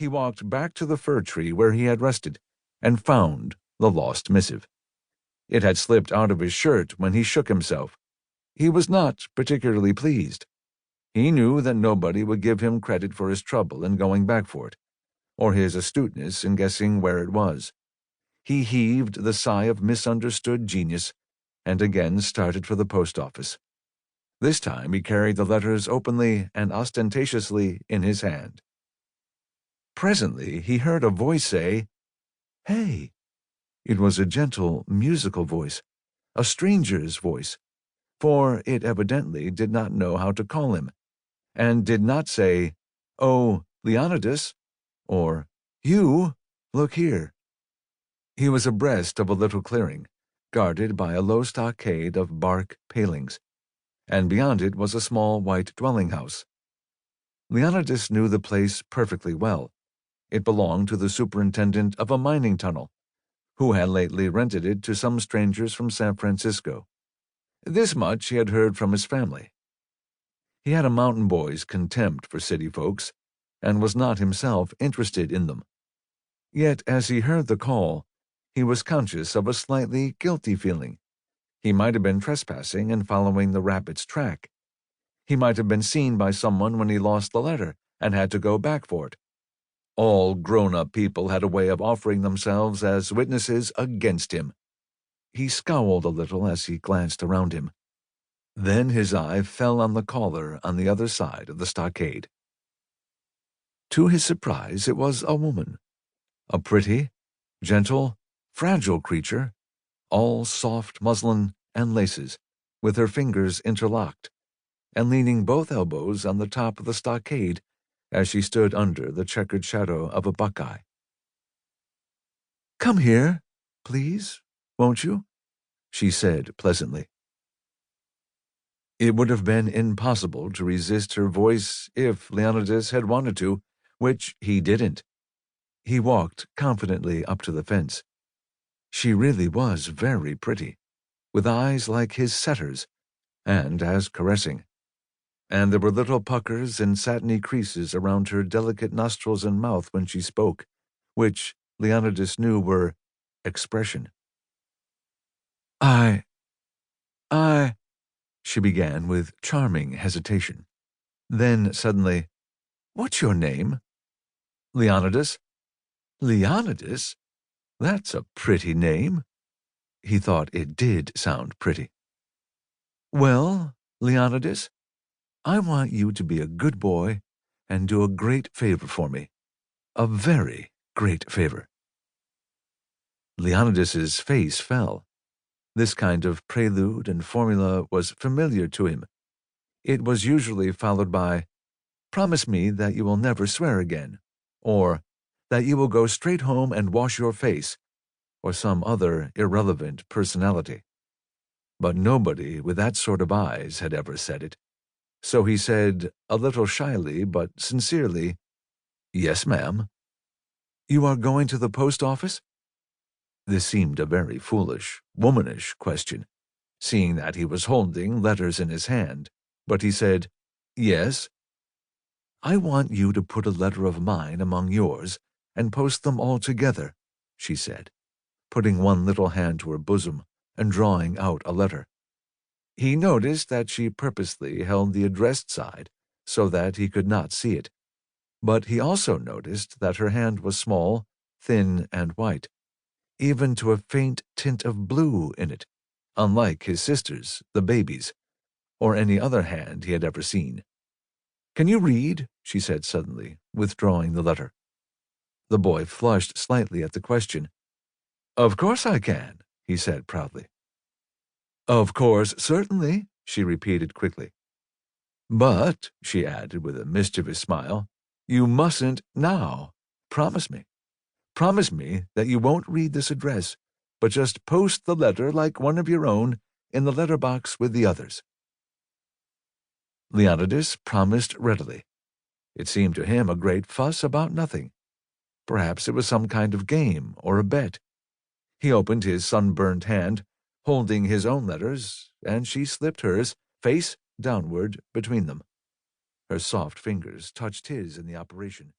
He walked back to the fir tree where he had rested and found the lost missive. It had slipped out of his shirt when he shook himself. He was not particularly pleased. He knew that nobody would give him credit for his trouble in going back for it, or his astuteness in guessing where it was. He heaved the sigh of misunderstood genius and again started for the post office. This time he carried the letters openly and ostentatiously in his hand. Presently he heard a voice say, "Hey!" It was a gentle, musical voice, a stranger's voice, for it evidently did not know how to call him, and did not say, "Oh, Leonidas," or "You, look here." He was abreast of a little clearing, guarded by a low stockade of bark palings, and beyond it was a small white dwelling house. Leonidas knew the place perfectly well. It belonged to the superintendent of a mining tunnel, who had lately rented it to some strangers from San Francisco. This much he had heard from his family. He had a mountain boy's contempt for city folks, and was not himself interested in them. Yet as he heard the call, he was conscious of a slightly guilty feeling. He might have been trespassing and following the rabbit's track. He might have been seen by someone when he lost the letter and had to go back for it. All grown-up people had a way of offering themselves as witnesses against him. He scowled a little as he glanced around him. Then his eye fell on the caller on the other side of the stockade. To his surprise, it was a woman, a pretty, gentle, fragile creature, all soft muslin and laces, with her fingers interlocked, and leaning both elbows on the top of the stockade as she stood under the checkered shadow of a buckeye. "Come here, please, won't you?" she said pleasantly. It would have been impossible to resist her voice if Leonidas had wanted to, which he didn't. He walked confidently up to the fence. She really was very pretty, with eyes like his setter's, and as caressing. And there were little puckers and satiny creases around her delicate nostrils and mouth when she spoke, which Leonidas knew were expression. I, she began with charming hesitation. Then suddenly, "What's your name?" "Leonidas." "Leonidas? That's a pretty name." He thought it did sound pretty. "Well, Leonidas, I want you to be a good boy and do a great favor for me. A very great favor." Leonidas's face fell. This kind of prelude and formula was familiar to him. It was usually followed by, "Promise me that you will never swear again," or that you will go straight home and wash your face, or some other irrelevant personality. But nobody with that sort of eyes had ever said it. So he said, a little shyly but sincerely, "Yes, ma'am." "You are going to the post office?" This seemed a very foolish, womanish question, seeing that he was holding letters in his hand, but he said, "Yes." "I want you to put a letter of mine among yours and post them all together," she said, putting one little hand to her bosom and drawing out a letter. He noticed that she purposely held the addressed side so that he could not see it, but he also noticed that her hand was small, thin, and white, even to a faint tint of blue in it, unlike his sister's, the baby's, or any other hand he had ever seen. "Can you read?" she said suddenly, withdrawing the letter. The boy flushed slightly at the question. "Of course I can," he said proudly. "Of course, certainly," she repeated quickly. "But," she added with a mischievous smile, "you mustn't now. Promise me. Promise me that you won't read this address, but just post the letter like one of your own in the letter box with the others." Leonidas promised readily. It seemed to him a great fuss about nothing. Perhaps it was some kind of game or a bet. He opened his sunburned hand, holding his own letters, and she slipped hers, face downward, between them. Her soft fingers touched his in the operation.